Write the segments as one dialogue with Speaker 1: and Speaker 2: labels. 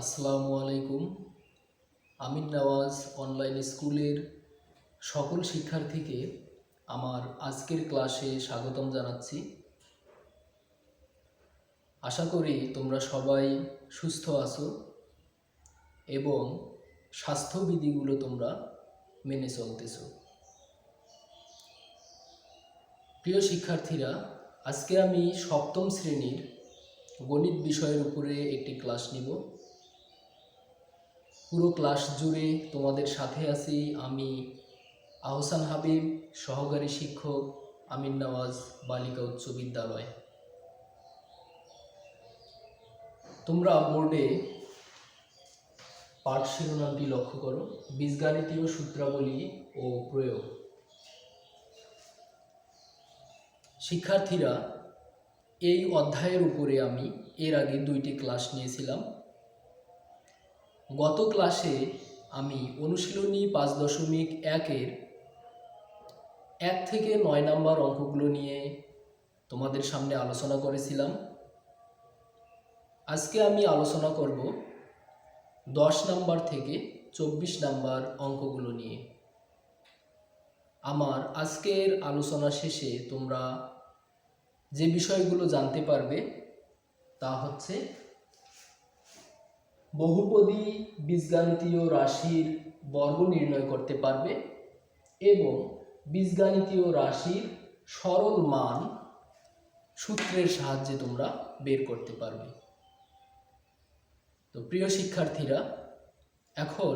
Speaker 1: আসসালামু আলাইকুম। আমিন নওয়াজ অনলাইন স্কুলের সকল শিক্ষার্থীকে আমার আজকের ক্লাসে স্বাগতম জানাচ্ছি। আশা করি তোমরা সবাই সুস্থ আছো এবং স্বাস্থ্যবিধিগুলো তোমরা মেনে চলতেছো। প্রিয় শিক্ষার্থীরা, আজকে আমি সপ্তম শ্রেণীর গণিত বিষয়ের উপরে একটি ক্লাস নিব। পুরো ক্লাস জুড়ে তোমাদের সাথে আছি আমি আহসান হাবিব, সহকারী শিক্ষক, আমিন নওয়াজ বালিকা উচ্চ বিদ্যালয়। তোমরা বোর্ডে পাঠ শিরোনামটি লক্ষ্য করো, বীজগাণিতীয় সূত্রাবলী ও প্রয়োগ। শিক্ষার্থীরা, এই অধ্যায়ের উপরে আমি এর আগে 2টি ক্লাস নিয়েছিলাম। গত ক্লাসে আমি অনুশীলনী 5.1-এর 1 থেকে 9 নম্বর অঙ্কগুলো নিয়ে তোমাদের সামনে আলোচনা করেছিলাম। আজকে আমি আলোচনা করব 10 নম্বর থেকে 24 নম্বর অঙ্কগুলো নিয়ে। আমার আজকের আলোচনা শেষে তোমরা যে বিষয়গুলো জানতে পারবে তা হচ্ছে বহুপদী বীজগাণিতীয় রাশির বর্গ নির্ণয় করতে পারবে এবং বীজগাণিতীয় রাশির সরল মান সূত্রের সাহায্যে তোমরা বের করতে পারবে। তো প্রিয় শিক্ষার্থীরা, এখন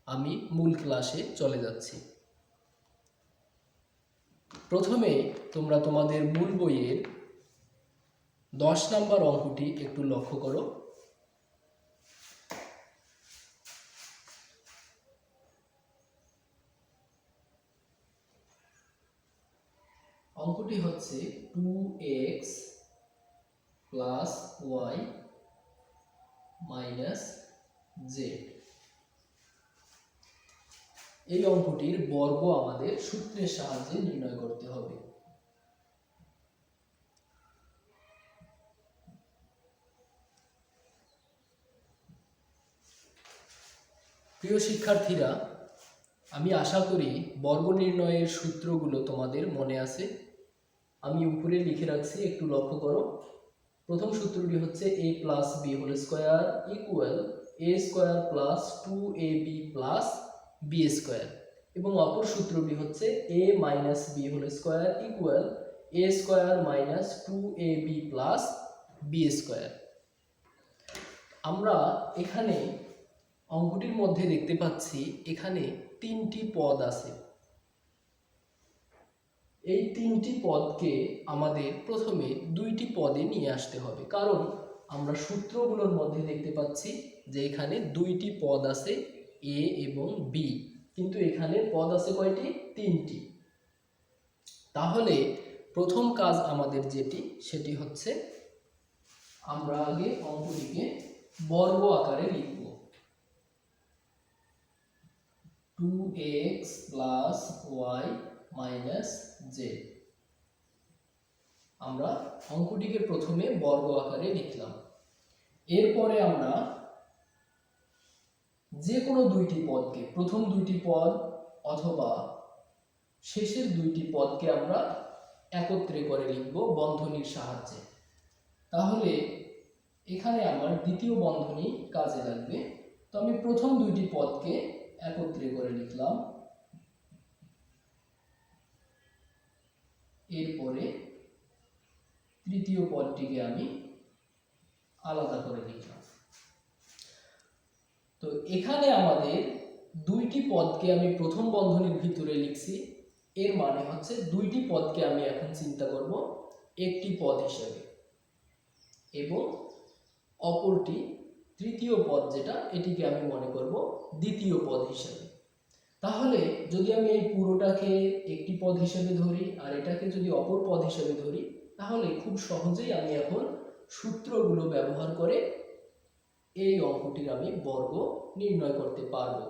Speaker 1: আমি মূল ক্লাসে চলে যাচ্ছি। প্রথমে তোমরা তোমাদের মূল বইয়ের 10 নম্বর অঙ্কটি একটু লক্ষ্য করো। অঙ্কটি হচ্ছে 2x + y - z। এই অঙ্কটির বর্গ আমাদের সূত্রের সাহায্যে নির্ণয় করতে হবে। প্রিয় শিক্ষার্থীরা, আমি আশা করি বর্গ নির্ণয়ের সূত্রগুলো তোমাদের মনে আছে। আমি উপরে লিখে রাখছি, একটু লক্ষ্য করো। প্রথম সূত্রটি হচ্ছে a + b² = a² + 2ab + b² এবং অপর সূত্রটি হচ্ছে a - b² = a² - 2ab + b²। আমরা এখানে অঙ্কটির মধ্যে দেখতে পাচ্ছি এখানে 3টি পদ আছে। এই 3টি পদকে আমাদের প্রথমে 2টি পদে নিয়ে আসতে হবে, কারণ আমরা সূত্রগুলোর মধ্যে দেখতে পাচ্ছি যে এখানে 2টি পদ আছে a এবং b, কিন্তু এখানে পদ আছে কয়টি? 3টি। তাহলে প্রথম কাজ আমাদের সেটি হচ্ছে আমরা আগে অঙ্কটিকে বর্গ আকারে লিখব। 2x + y - z। আমরা অঙ্কটিকে প্রথমে বর্গ আকারে লিখলাম। এরপরে আমরা যে কোনো 2টি পদকে, প্রথম 2টি পদ অথবা শেষের 2টি পদকে আমরা একত্রে করে লিখব বন্ধনীর সাহায্যে। তাহলে এখানে আমার দ্বিতীয় বন্ধনী কাজে লাগবে। তো আমি প্রথম 2টি পদকে একত্রে করে লিখলাম, এরপরে তৃতীয় পদটিকে আমি আলাদা করে লিখলাম। তো এখানে আমাদের 2টি পদকে আমি প্রথম বন্ধনীর ভিতরে লিখছি, এর মানে হচ্ছে 2টি পদকে আমি এখন চিন্তা করব একটি পদ হিসেবে এবং অপরটি তৃতীয় পদ যেটা, এটিকে আমি মনে করব দ্বিতীয় পদ হিসেবে। তাহলে যদি আমি এই পুরোটাকে একটি পদ হিসেবে ধরি আর এটাকে যদি অপর পদ হিসেবে ধরি, তাহলে খুব সহজেই আমি এখন সূত্রগুলো ব্যবহার করে এই অঙ্কটির আমি বর্গ নির্ণয় করতে পারবো।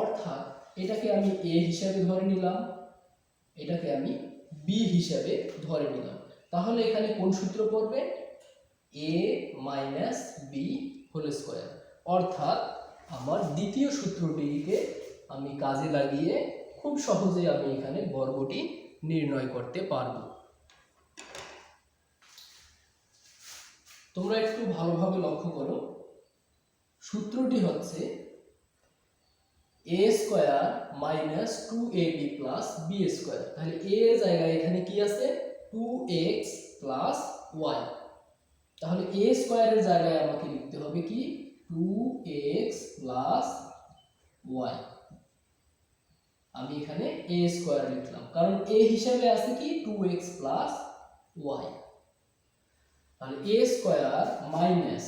Speaker 1: অর্থাৎ এটাকে আমি a হিসেবে ধরে নিলাম, এটাকে আমি b হিসেবে ধরে নিলাম। তাহলে এখানে কোন সূত্র পড়বে? a - b whole square. অর্থাৎ আমার দ্বিতীয় সূত্রটিকে আমি কাজে লাগিয়ে খুব সহজেই আমি এখানে বর্গটি নির্ণয় করতে পারব। তোমরা একটু ভালোভাবে লক্ষ্য করো, সূত্রটি হচ্ছে a square minus 2ab plus b square. তাহলে a এর জায়গায় এখানে কি আছে? 2x plus y। তাহলে a স্কয়ারের জায়গায় আমাকে লিখতে হবে কি? 2x plus y। আমি এখানে a স্কয়ার লিখলাম কারণ a হিসাবে আছে কি? 2x plus y। তাহলে a স্কয়ার মাইনাস,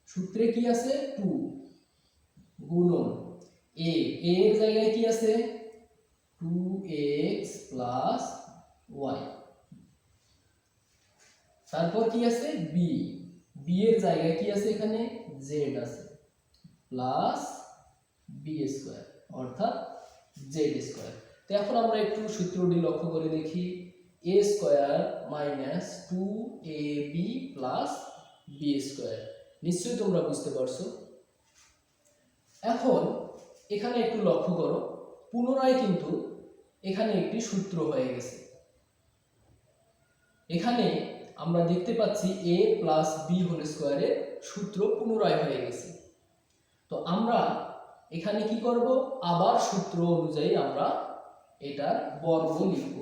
Speaker 1: সূত্রে কি আছে? 2 গুণন a এর জায়গায় কি আছে? 2x plus y। তারপর কি আছে? b এর জায়গায় কি আছে? এখানে z আছে প্লাস b স্কয়ার অর্থাৎ z স্কয়ার। তো এখন আমরা একটু সূত্রটি লক্ষ্য করে দেখি। a square minus 2ab plus b square. নিশ্চয়ই তোমরা বুঝতে পারছো। এখন এখানে একটু লক্ষ্য করো, পুনরায় কিন্তু এখানে একটি সূত্র হয়ে গেছে। এখানে আমরা দেখতে পাচ্ছি a প্লাস বি হোল স্কোয়ারের সূত্র পুনরায় হয়ে গেছে। তো আমরা এখানে কি করব? আবার সূত্র অনুযায়ী আমরা এটার বর্গ লিখব।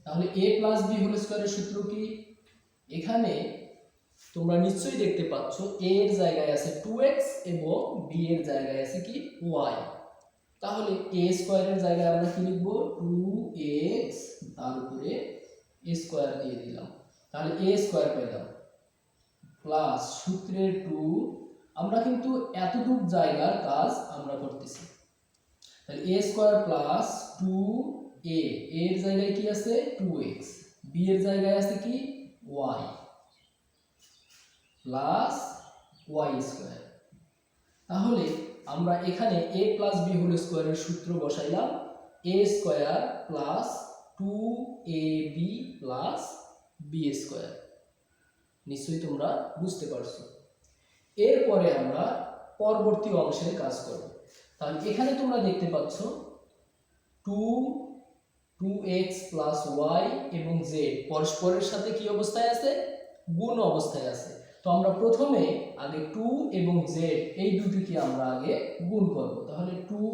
Speaker 1: তাহলে a প্লাস বি হোল স্কোয়ারের সূত্র কি? এখানে তোমরা নিশ্চয়ই দেখতে পাচ্ছ a এর জায়গায় আছে 2x এবং b এর জায়গায় আছে কি? y। তাহলে a স্কয়ারের জায়গায় আমরা কি লিখব? 2x তার উপরে a স্কয়ার দিয়ে দিলাম। তাহলে a স্কয়ার পেলাম প্লাস সূত্রের 2। আমরা কিন্তু এতটুক জায়গার কাজ আমরা করতেছি। তাহলে a স্কয়ার প্লাস 2a এর জায়গায় কি আছে? 2x, b এর জায়গায় আছে কি? y plus y square. তাহলে আমরা এখানে a প্লাস b হোল স্কয়ারের সূত্র বসাইলাম। a square plus 2ab plus b square. নিশ্চয়ই তোমরা বুঝতে পারছো। এরপরে আমরা পরবর্তী অংশের কাজ করব। তাহলে এখানে তোমরা দেখতে পাচ্ছ 2x প্লাস y এবং z পরস্পরের সাথে কি অবস্থায় আছে? গুণ অবস্থায় আছে। তো আমরা প্রথমে আগে 2 এবং z এই দুটিকে আমরা আগে গুণ করব। তাহলে 2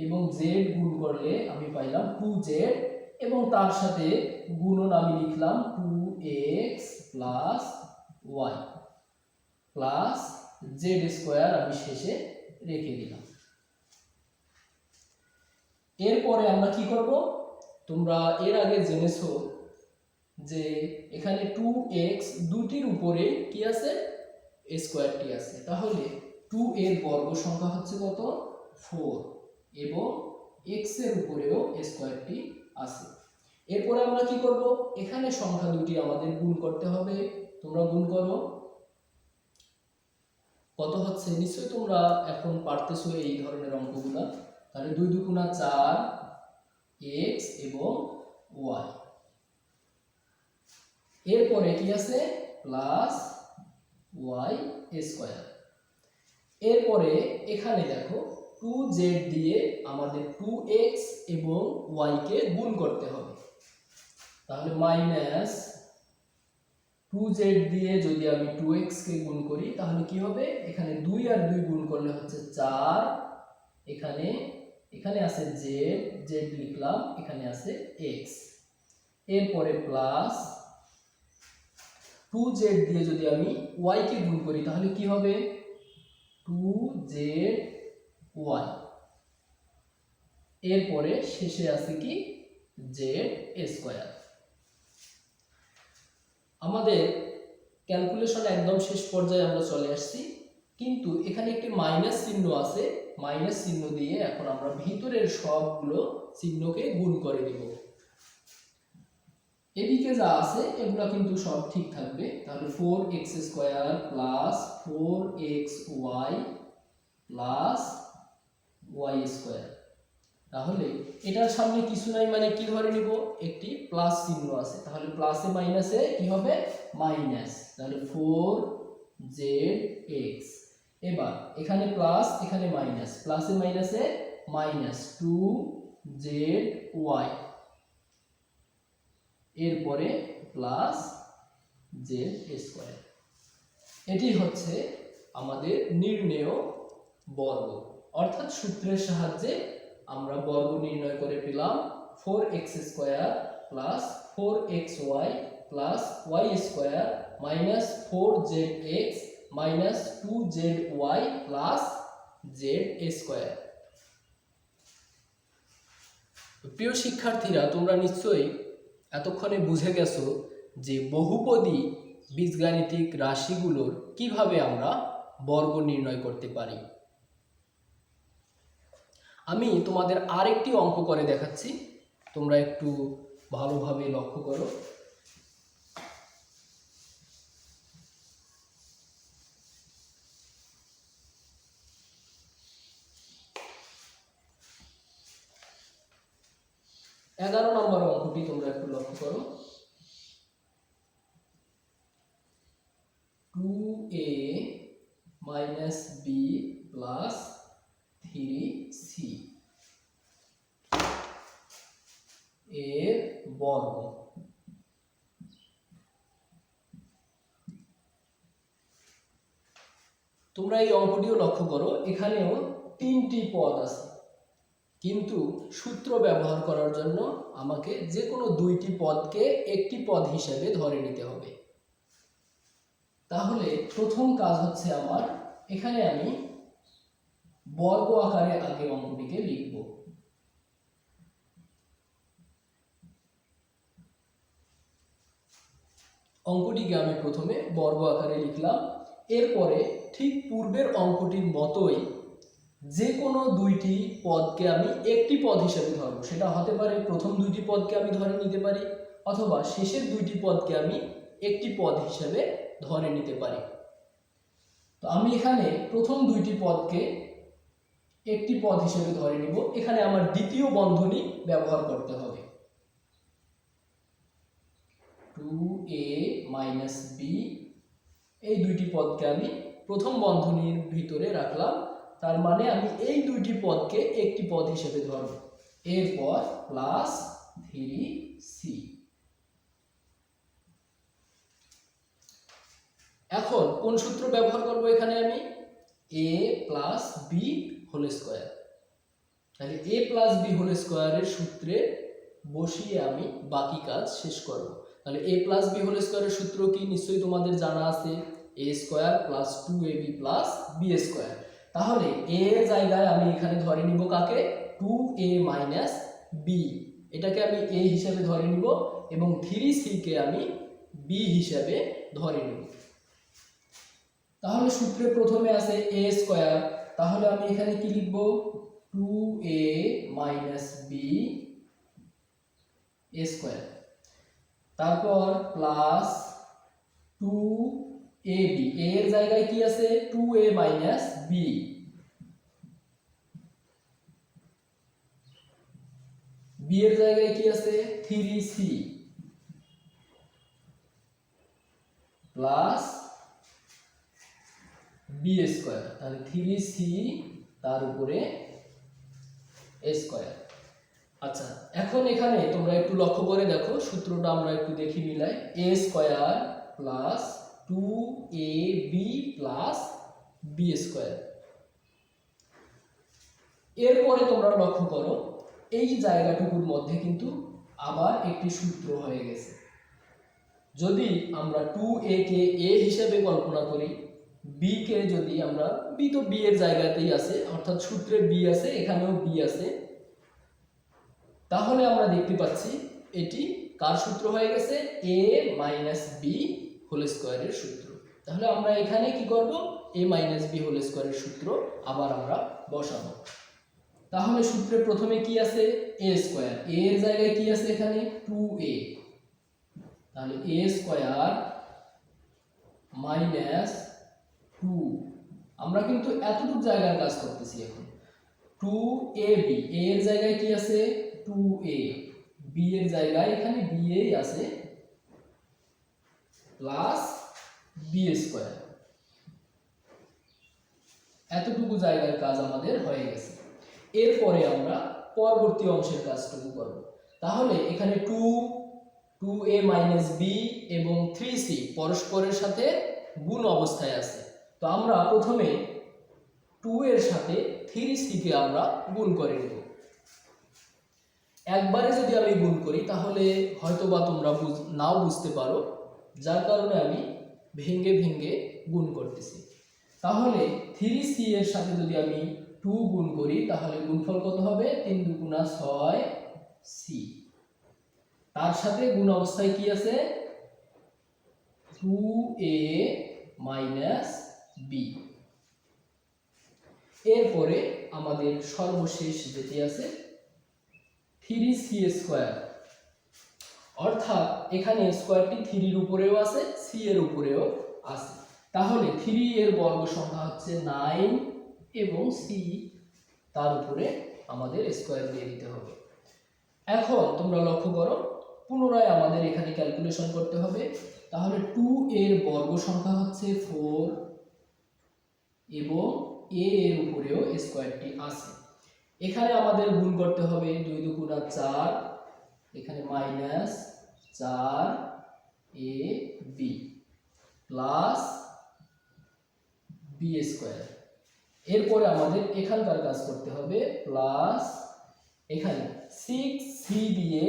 Speaker 1: এবং z গুণ করলে আমি পাইলাম 2z এবং তার সাথে গুণন আমি লিখলাম 2x plus y plus z square আমি শেষে রেখে দিলাম। এরপরে আমরা কি করব? তোমরা এর আগে জেনেছো যে এখানে 2x দুটির উপরে কি আছে? a স্কয়ারটি আছে। তাহলে 2 এর বর্গ সংখ্যা হচ্ছে কত? 4 এবং x এর উপরেও a স্কয়ারটি আছে। এরপরে আমরা কি করব? এখানে সংখ্যা দুটি আমাদের গুণ করতে হবে। তোমরা গুণ করো। কত হচ্ছে? নিশ্চয়ই তোমরা এখন পারতেছো এই ধরনের অঙ্কগুলো। তাহলে 2 2 4 x এবং y। এরপরে কি আছে? Plus y square. এরপরে এখানে দেখো 2z দিয়ে আমাদের 2x এবং y কে গুণ করতে হবে। তাহলে মাইনাস 2z দিয়ে যদি আমি 2x কে গুণ করি তাহলে কি হবে? এখানে 2 আর 2 গুণ করলে হচ্ছে 4। এখানে আছে z লিখলাম, এখানে আছে x। এরপরে প্লাস 2z দিয়ে যদি আমি y কে গুণ করি তাহলে কি হবে? 2zy। এরপরে শেষে আছে কি? z square. আমাদের ক্যালকুলেশন একদম শেষ পর্যায়ে আমরা চলে আসছি, কিন্তু এখানে একটি মাইনাস চিহ্ন আছে। মাইনাস চিহ্ন দিয়ে এখন আমরা ভিতরের সবগুলো চিহ্নকে গুণ করে দিব। এদিকে যা আছে এগুলো কিন্তু সব ঠিক থাকবে। তাহলে 4x square plus 4xy plus y square. তাহলে এটার সামনে কিছু নাই মানে কি ধরে নিব? একটি প্লাস চিহ্ন আছে। তাহলে প্লাসে মাইনাসে কি হবে? মাইনাস। তাহলে 4 জেড এক্স। এবার এখানে প্লাস এখানে মাইনাস, প্লাসে মাইনাসে মাইনাস 2ZY, এরপরে প্লাস জেড স্কোয়ার। এটি হচ্ছে আমাদের নির্ণেয় বর্গ, অর্থাৎ সূত্রের সাহায্যে আমরা বর্গ নির্ণয় করে পেলাম 4x square plus 4xy plus y square minus 4zx minus 2zy plus Z square. প্রিয় শিক্ষার্থীরা, তোমরা নিশ্চয়ই এতক্ষণে বুঝে গেছো যে বহুপদী বীজগাণিতিক রাশিগুলোর কিভাবে আমরা বর্গ নির্ণয় করতে পারি। আমি তোমাদের আরেকটি অঙ্ক করে দেখাচ্ছি, তোমরা একটু ভালোভাবে লক্ষ্য করো। এগারো নম্বর অঙ্কটি তোমরা একটু লক্ষ্য করো। 2a minus B plus 3c এর বর্গ। তোমরা এই অঙ্কটিও লক্ষ্য করো, এখানেও তিনটি পদ আছে, কিন্তু সূত্র ব্যবহার করার জন্য আমাকে যে কোনো দুইটি পদকে একটি পদ হিসেবে ধরে নিতে হবে। তাহলে প্রথম কাজ হচ্ছে আমার, এখানে আমি বর্গ আকারে আগে অঙ্কটিকে লিখব। অঙ্কটিকে আমি প্রথমে বর্গ আকারে লিখলাম। এরপরে ঠিক পূর্বের অঙ্কটির মতোই যে কোনো দুইটি পদকে আমি একটি পদ হিসেবে ধরব। সেটা হতে পারে প্রথম দুইটি পদকে আমি ধরে নিতে পারি, অথবা শেষের দুইটি পদকে আমি একটি পদ হিসেবে ধরে নিতে পারি। তো আমি এখানে প্রথম দুইটি পদকে একটি পদ হিসেবে ধরে নিব। এখানে আমার দ্বিতীয় বন্ধনী ব্যবহার করতে হবে। 2a মাইনাস বি, এই দুইটি পদকে আমি প্রথম বন্ধনীর ভিতরে রাখলাম, তার মানে আমি এই দুইটি পদকে একটি পদ হিসেবে ধরব। এরপর প্লাস 3c। এখন কোন সূত্র ব্যবহার করব এখানে আমি? a plus b whole square. তাহলে a প্লাস বি হোল স্কোয়ারের সূত্রে বসিয়ে আমি বাকি কাজ শেষ করব। তাহলে a প্লাস বি হোল স্কোয়ারের সূত্র কি নিশ্চয়ই তোমাদের জানা আছে, a square plus 2ab plus b square. তাহলে a এর জায়গায় আমি এখানে ধরে নিব কাকে? 2a মাইনাস বি, এটাকে আমি a হিসেবে ধরে নিব এবং 3c কে আমি b হিসেবে ধরে নিব। তাহলে সূত্রে প্রথমে আছে a স্কোয়ার, তাহলে আমি এখানে কি লিখব? 2a মাইনাস বি স্কোয়ার, তারপর প্লাস 2ab, a এর জায়গায় কি আছে? 2a মাইনাস বি, বি এর জায়গায় কি আছে? 3c plus b square. তাহলে 3c তার উপরে স্কোয়ার। আচ্ছা, এখন এখানে তোমরা একটু লক্ষ্য করে দেখো, সূত্রটা আমরা একটু দেখি মিলাই। a square plus 2ab plus b square. এরপরে তোমরা লক্ষ্য করো, এই জায়গাটুকুর মধ্যে কিন্তু আবার একটি সূত্র হয়ে গেছে। যদি আমরা 2a কে a হিসেবে কল্পনা করি, b কে যদি আমরা, b তো b এর জায়গাতেই আছে, অর্থাৎ সূত্রে b আছে, এখানেও b আছে, তাহলে আমরা দেখতে পাচ্ছি এটি কার সূত্র হয়ে গেছে? a মাইনাস বি হোল স্কোয়ারের সূত্র। তাহলে আমরা এখানে কি করব? a মাইনাস বি হোল স্কোয়ারের সূত্র আবার আমরা বসাবো। তাহলে সূত্রে প্রথমে কি আছে? a স্কোয়ার, a এর জায়গায় কি আছে এখানে? 2a, তাহলে a স্কোয়ার মাইনাস 2, আমরা কিন্তু এতটুকু জায়গার কাজ করতেছি এখন। 2ab, a এর জায়গায় কি আছে? 2a, b এর জায়গায় এখানে ba আছে, প্লাস বি স্কোয়ার। এতটুকু জায়গার কাজ আমাদের হয়ে গেছে। এরপরে আমরা পরবর্তী অংশের কাজটুকু করব। তাহলে এখানে 2a - b এবং 3c পরস্পরের সাথে গুণ অবস্থায় আছে। তো আমরা প্রথমে 2 এর সাথে 3c কে আমরা গুণ করে নেব। একবারে যদি আমি গুণ করি তাহলে হয়তোবা তোমরা নাও বুঝতে পারো, যার কারণে আমি ভেঙে ভেঙে গুণ করতেছি। তাহলে 3c এর সাথে যদি আমি 2 গুণ করি তাহলে গুণফল কত হবে? 3 × 2 = 6c। তার সাথে গুণ অবস্থায় কি আছে? 2a - b। এরপরে আমাদের সর্বশেষ যেটি আছে 3c², অর্থাৎ এখানে স্কয়ারটি 3 এর উপরেও আছে, c এর উপরেও আছে। তাহলে 3 এর বর্গ সংখ্যা হচ্ছে 9 এবং c তার উপরে আমাদের স্কয়ার দিয়ে দিতে হবে। এখন তোমরা লক্ষ্য করো, পুনরায় আমাদের এখানে ক্যালকুলেশন করতে হবে। তাহলে 2 এর বর্গ সংখ্যা হচ্ছে 4 এবং a এর উপরেও স্কয়ারটি আছে। এখানে আমাদের গুণ করতে হবে 2 × 2 = 4, এখানে -4ab প্লাস b²। এরপরে আমাদের এখানকার কাজ করতে হবে, প্লাস এখানে 6c দিয়ে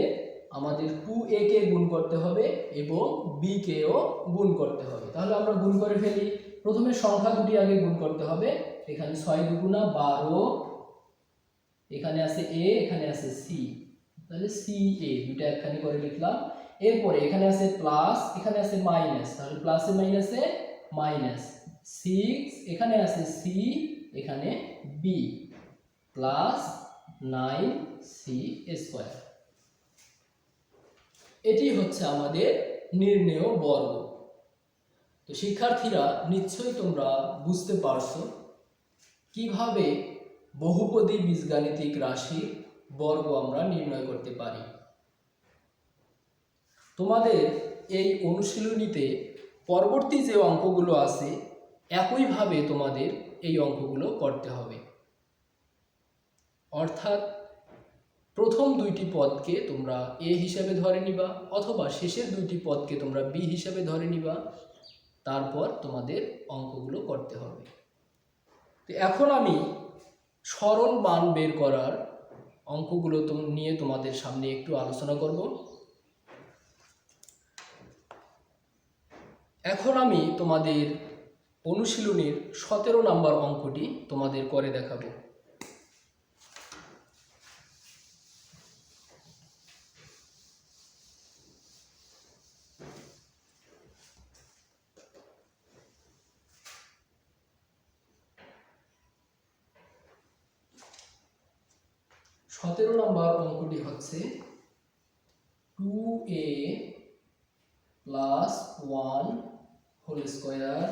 Speaker 1: আমাদের 2a কে গুণ করতে হবে এবং b কেও গুণ করতে হবে। তাহলে আমরা গুণ করে ফেলি। প্রথমে সংখ্যা দুটি আগে গুণ করতে হবে। এখানে 6 × 2 = 12, এখানে আছে a, এখানে আছে c, তাহলে ca দুটো একখানি করে লিখলাম। এরপরে এখানে আছে প্লাস, এখানে আছে মাইনাস, তাহলে প্লাসে মাইনাসে মাইনাস 6, এখানে আছে c, এখানে b প্লাস 9c²। এটি হচ্ছে আমাদের নির্ণেয় বর্গ। তো শিক্ষার্থীরা, নিশ্চয়ই তোমরা বুঝতে পারছো কিভাবে বহুপদী বীজগাণিতিক রাশির বর্গ আমরা নির্ণয় করতে পারি। তোমাদের এই অনুশীলনীতে পরবর্তী যে অঙ্কগুলো আছে একইভাবে তোমাদের এই অঙ্কগুলো করতে হবে। অর্থাৎ প্রথম দুইটি পদকে তোমরা a হিসাবে ধরে নিবা, অথবা শেষের দুইটি পদকে তোমরা b হিসাবে ধরে নিবা, তারপর তোমাদের অঙ্কগুলো করতে হবে। তো এখন আমি সরল মান বের করার অঙ্কগুলো নিয়ে তোমাদের সামনে একটু আলোচনা করব। এখন আমি তোমাদের অনুশীলনীর 17 নম্বর অঙ্কটি তোমাদের করে দেখাবো। সতেরো নম্বর অঙ্কটি হচ্ছে 2a + 1 whole square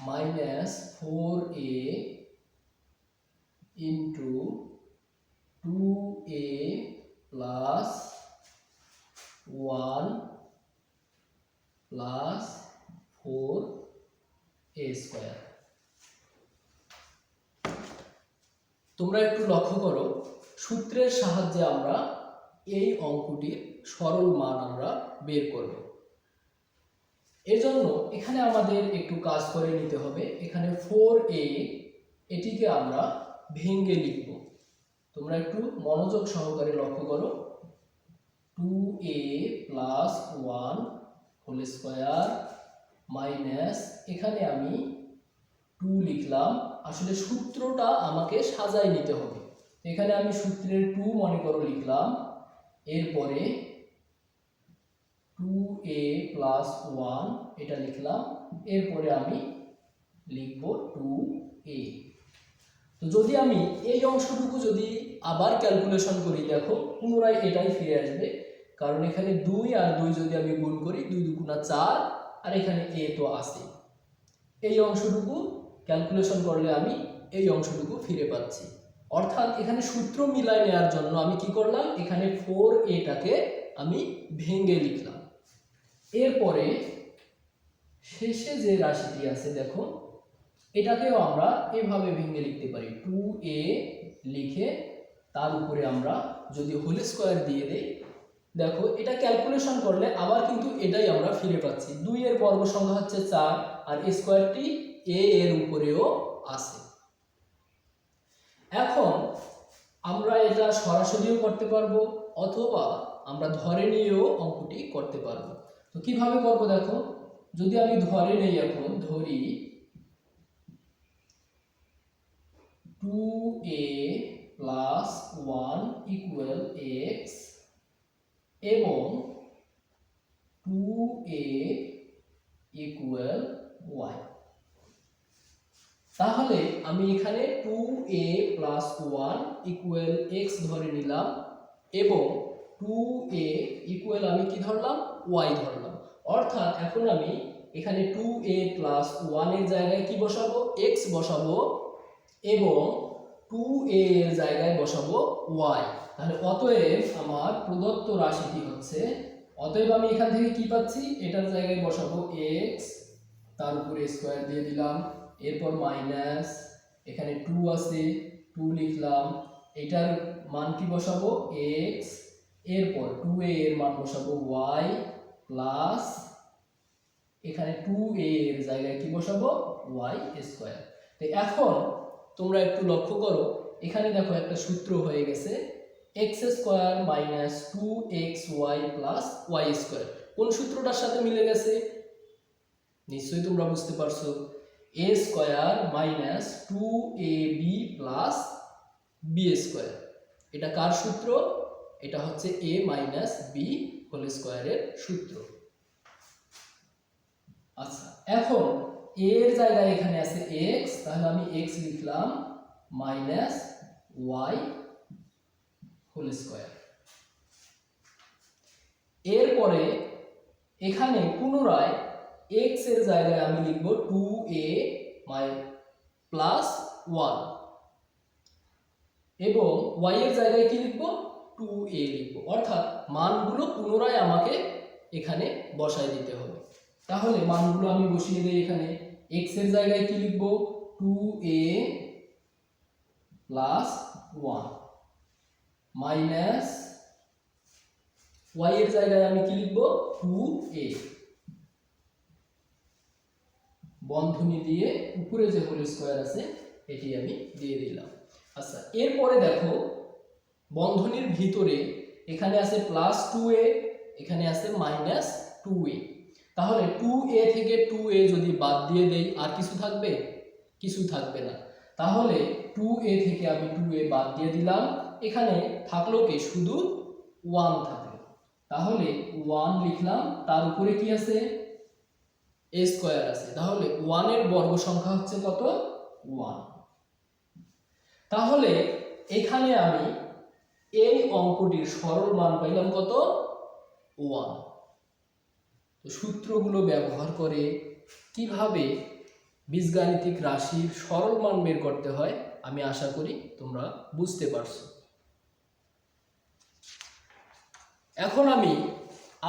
Speaker 1: -4a into 2a + 1 + 4a²। তোমরা একটু লক্ষ্য করো, সূত্রের সাহায্যে আমরা এই অঙ্কটির সরল মান আমরা বের করব। এর জন্য এখানে আমাদের একটু কাজ করে নিতে হবে। এখানে 4a এটিকে আমরা ভেঙে লিখব। তোমরা একটু মনোযোগ সহকারে লক্ষ্য করো। 2a + 1 হোল স্কয়ার মাইনাস, এখানে আমি 2 লিখলাম। আসলে সূত্রটা আমাকে সাজাই নিতে হবে। এখানে আমি সূত্রের 2 মনে করো লিখলাম। এরপরে 2a + 1 এটা লিখলাম। এরপরে আমি লিখব 2a। তো যদি আমি এই অংশটুকু যদি আবার ক্যালকুলেশন করি, দেখো পুনরায় এটাই ফিরে আসবে, কারণ এখানে 2 আর 2 যদি আমি গুণ করি 2 × 2 = 4, আর এখানে a তো আছে। এই অংশটুকু ক্যালকুলেশন করলে আমি এই অংশটুকু ফিরে পাচ্ছি। অর্থাৎ এখানে সূত্র মিলাই নেওয়ার জন্য আমি কি করলাম, এখানে 4a-টাকে আমি ভেঙে লিখলাম। এরপরে শেষে যে রাশিটি আছে দেখো এটাকেও আমরা এভাবে ভেঙে লিখতে পারি, 2a লিখে তার উপরে আমরা যদি হোল স্কোয়ার দিয়ে দেই, দেখো এটা ক্যালকুলেশন করলে আবার কিন্তু এটাই আমরা ফিরে পাচ্ছি, 2 এর বর্গ সংখ্যা হচ্ছে 4 আর স্কোয়ারটি a এর উপরেও আছে। এখন আমরা এটা সরাসরিও করতে পারবো অথবা আমরা ধরে নিয়েও অঙ্কটি করতে পারবো। তো কিভাবে করবো দেখো, যদি আমি ধরে নেই, এখন ধরি 2a plus 1 equal x এবং 2a equal y, তাহলে আমি এখানে 2a plus 1 equal x ধরে নিলাম এবং 2a equal আমি কি ধরলাম, y ধরলাম। অর্থাৎ এখন আমি এখানে 2a plus 1 এর জায়গায় কি বসাবো, x বসাবো এবং 2a এর জায়গায় বসাবো y। তাহলে অতএব আমার প্রদত্ত রাশিটি হচ্ছে, অতএব আমি এখান থেকে কি পাচ্ছি, এটার জায়গায় বসাবো x, তার উপরে স্কোয়ার দিয়ে দিলাম, এরপর মাইনাস, এখানে 2 আছে 2 লিখলাম, এটার মান কি বসাবো x, এরপর 2a এর মান বসাবো y প্লাস এখানে 2a এর জায়গায় কি বসাবো y স্কোয়ার। তো এখন তোমরা একটু লক্ষ্য করো, এখানে দেখো একটা সূত্র হয়ে গেছে, x square minus 2xy plus y square. কোন সূত্রটার সাথে মিলে গেছে নিশ্চয়ই তোমরা বুঝতে পারছো, a square minus 2ab plus b square. এটা কার সূত্র, এটা হচ্ছে a মাইনাস b হোল স্কোয়ারের সূত্র। আচ্ছা, এখন a এর জায়গায় এখানে আছে x, তাহলে আমি x লিখলাম মাইনাস y হোল স্কোয়ার। এরপরে এখানে পুনরায় x এর জায়গায় আমি লিখব 2a প্লাস 1 এবং y এর জায়গায় কি লিখব 2a লিখব, অর্থাৎ মানগুলো পুনরায় আমাকে এখানে বসায় দিতে হবে। তাহলে মানগুলো আমি বসিয়ে দিই, এখানে x এর জায়গায় কি লিখব 2a প্লাস 1 মাইনাস y এর জায়গায় আমি কি লিখব 2a, বন্ধনী দিয়ে উপরে যে হোল স্কোয়ার আছে এটি আমি দিয়ে দিলাম। আচ্ছা, এরপরে দেখো বন্ধনীর ভিতরে এখানে আছে প্লাস 2a, এখানে আছে মাইনাস 2a, তাহলে 2a থেকে 2a যদি বাদ দিয়ে দেই আর কিছু থাকবে, কিছু থাকবে না। তাহলে 2a থেকে আমি 2a বাদ দিয়ে দিলাম, এখানে থাকলো কি শুধু 1 থাকলো, তাহলে 1 লিখলাম, তার উপরে কি আছে a স্কয়ার আছে, তাহলে 1 এর বর্গ সংখ্যা হচ্ছে কত 1। তাহলে এখানে আমি এই অঙ্কটির সরল মান পাইলাম কত 1। তো সূত্রগুলো ব্যবহার করে কিভাবে বীজগাণিতিক রাশির সরল মান বের করতে হয় আমি আশা করি তোমরা বুঝতে পারছো। এখন আমি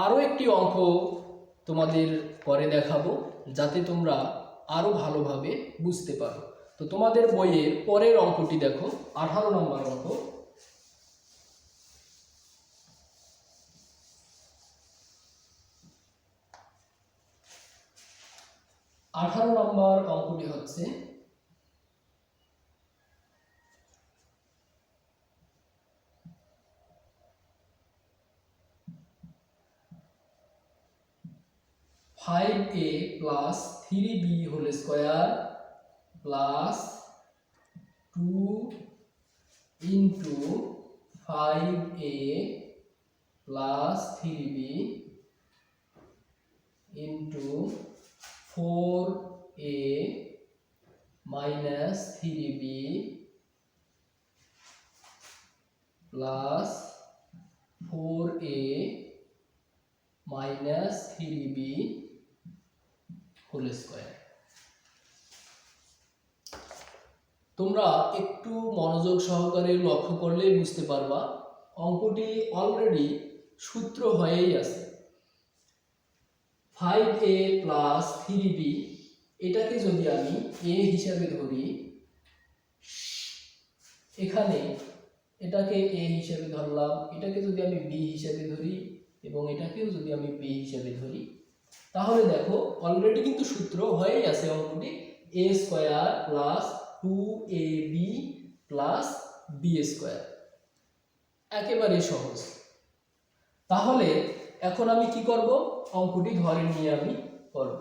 Speaker 1: আরো একটি অঙ্ক তোমাদের করে দেখাবো যাতে তোমরা আরো ভালোভাবে বুঝতে পারো। তো তোমাদের বইয়ের পরের অঙ্কটি দেখো, 18 নম্বর অঙ্ক। 18 নম্বর অঙ্কটি হচ্ছে 5a plus 3b whole square plus 2 into 5a plus 3b into 4a minus 3b plus 4a minus 3b whole square। তোমরা একটু মনোযোগ সহকারে লক্ষ্য করলেই বুঝতে পারবা অঙ্কটি অলরেডি সূত্র হয়েই আছে। 5a plus 3b এটাকে যদি আমি a হিসাবে ধরি, এখানে এটাকে a হিসাবে ধরলাম, এটাকে যদি আমি b হিসাবে ধরি এবং এটাকেও যদি আমি b হিসাবে ধরি, তাহলে দেখো অলরেডি কিন্তু সূত্র হয়েই আছে অঙ্কটি a square plus 2ab plus b square, একেবারে সহজ। তাহলে এখন আমি কি করব, অঙ্কটি ধরে নিয়ে আমি করব।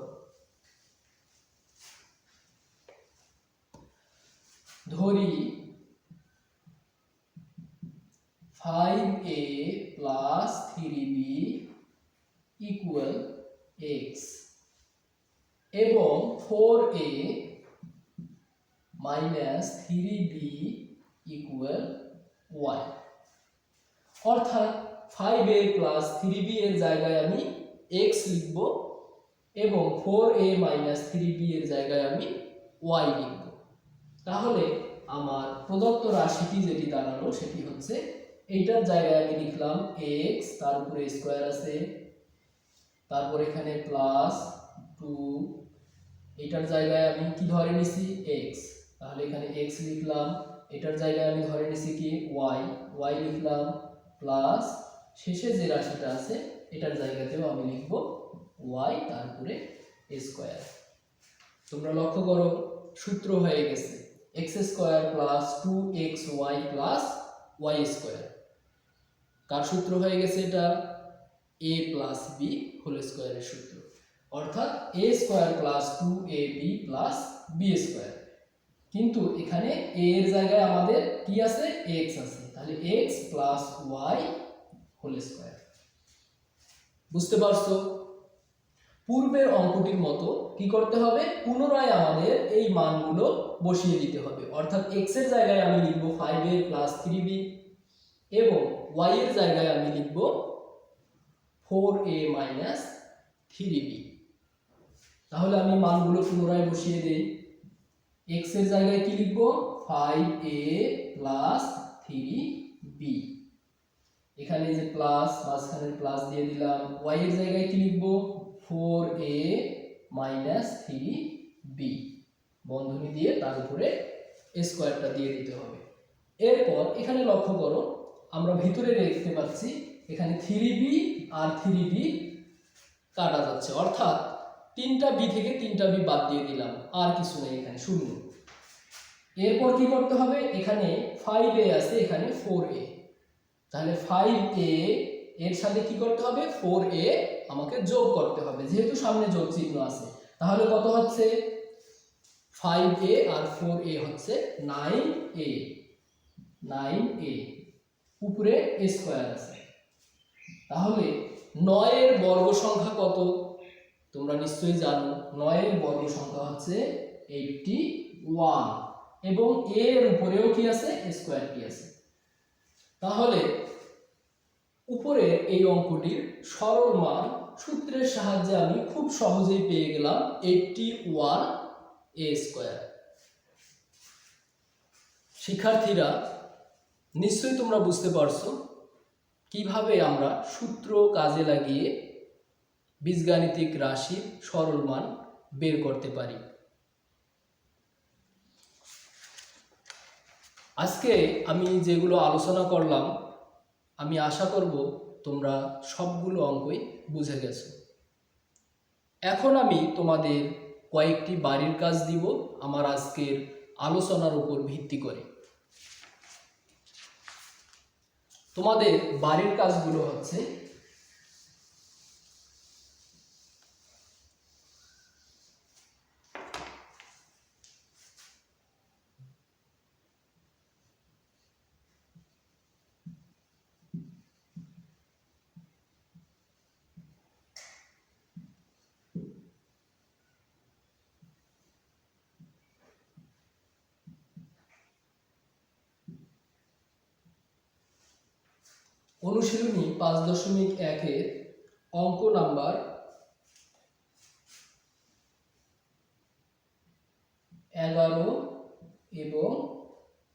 Speaker 1: ধরি 5a plus 3b equal x এবং 4a minus 3b equal y। অর্থাৎ 5a প্লাস 3b এর জায়গায় আমি x লিখব এবং 4a মাইনাস 3b এর জায়গায় আমি y লিখব। তাহলে আমার প্রদত্ত রাশিটি যেটি দাঁড়ালো সেটি হচ্ছে, এইটার জায়গায় আমি লিখলাম x, তার উপরে স্কয়ার আছে, তারপর এখানে প্লাস 2, এটার জায়গায় আমি কি ধরে নিছি x, তাহলে এখানে x লিখলাম, এটার জায়গায় আমি ধরে নিছি কি y লিখলাম, প্লাস শেষে যে রাশিটা আছে এটার জায়গাতেও আমি লিখব y, তারপরে স্কয়ার। তোমরা লক্ষ্য করো সূত্র হয়ে গেছে x square plus 2xy plus y স্কয়ার। কার সূত্র হয়ে গেছে এটা? a প্লাস b হোল স্কয়ারের সূত্র, অর্থাৎ a square plus 2ab plus b square. কিন্তু এখানে a এর জায়গায় আমাদের কি আছে? x আছে, তাহলে x plus y whole square. বুঝতে পারছো? পূর্বের অঙ্কটির মতো কি করতে হবে, পুনরায় আমাদের এই মানগুলো বসিয়ে দিতে হবে। অর্থাৎ x এর জায়গায় আমি লিখব 5a প্লাস 3b এবং y এর জায়গায় আমি লিখব 4a মাইনাস 3b। তাহলে আমি মানগুলো পুনরায় বসিয়ে দেই। x এর জায়গায় কি লিখব? 5a প্লাস 3b, এখানে যে প্লাস, মাঝখানে প্লাস দিয়ে দিলাম। y এর জায়গায় কি লিখব? 4a মাইনাস 3b, বন্ধনী দিয়ে তার উপরে স্কয়ারটা দিয়ে দিতে হবে। এরপর এখানে লক্ষ্য করো, আমরা ভিতরে দেখতে পাচ্ছি এখানে 3b আর 3b কাটা যাচ্ছে, অর্থাৎ 3টা b থেকে 3টা b বাদ দিয়ে দিলাম, আর কিছু নেই, এখানে শূন্য। এরপর কি করতে হবে, এখানে 5a আছে, এখানে 4a, তাহলে 5a এর সাথে কি করতে হবে? 4a আমাকে যোগ করতে হবে, যেহেতু সামনে যোগ চিহ্ন আছে। তাহলে কত হচ্ছে? 5a আর 4a হচ্ছে 9a, 9a, উপরে স্কয়ার আছে। তাহলে 9 এর বর্গ সংখ্যা কত? তোমরা নিশ্চয়ই জানো 9 এর বর্গ সংখ্যা হচ্ছে 81 এবং এর উপরেও কি আছে? স্কয়ারটি আছে। তাহলে উপরে এই অঙ্কটির সরল মান সূত্রের সাহায্যে আমি খুব সহজেই পেয়ে গেলাম 81a স্কয়ার। শিক্ষার্থীরা, নিশ্চয়ই তোমরা বুঝতে পারছো কিভাবে আমরা সূত্র কাজে লাগিয়ে বীজগাণিতিক রাশির সরল মান বের করতে পারি। আজকে আমি যেগুলো আলোচনা করলাম, আমি আশা করব তোমরা সবগুলো অঙ্কই বুঝে গেছো। এখন আমি তোমাদের কয়েকটি বাড়ির কাজ দিব আমার আজকের আলোচনার উপর ভিত্তি করে। তোমাদের বাড়ির কাজগুলো হচ্ছে, অনুশীলনী 5.1 অঙ্ক নাম্বার 11 এবং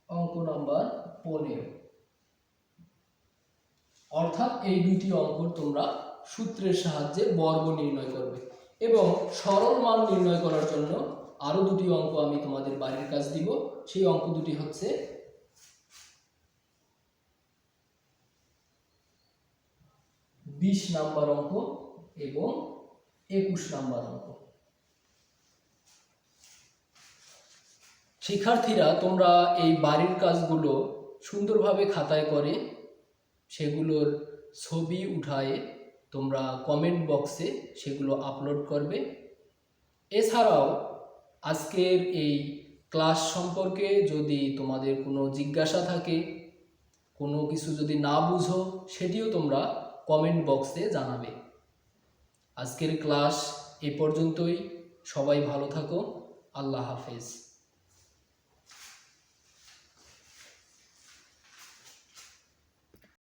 Speaker 1: অঙ্ক নাম্বার 15, অর্থাৎ এই দুটি অঙ্ক তোমরা সূত্রের সাহায্যে বর্গ নির্ণয় করবে। এবং সরল মান নির্ণয় করার জন্য আরো দুটি অঙ্ক আমি তোমাদের বাড়ির কাজ দিব। সেই অঙ্ক দুটি হচ্ছে 20 নাম্বার অঙ্ক এবং 21 নাম্বার অঙ্ক। শিক্ষার্থীরা, তোমরা এই বাড়ির কাজগুলো সুন্দরভাবে খাতায় করে সেগুলোর ছবি উঠায়ে তোমরা কমেন্ট বক্সে সেগুলো আপলোড করবে। এছাড়াও আজকের এই ক্লাস সম্পর্কে যদি তোমাদের কোনো জিজ্ঞাসা থাকে, কোনো কিছু যদি না বুঝো, সেটিও তোমরা কমেন্ট বক্সে জানাবে। আজকের ক্লাস এ পর্যন্তই। সবাই ভালো থাকো। আল্লাহ হাফেজ।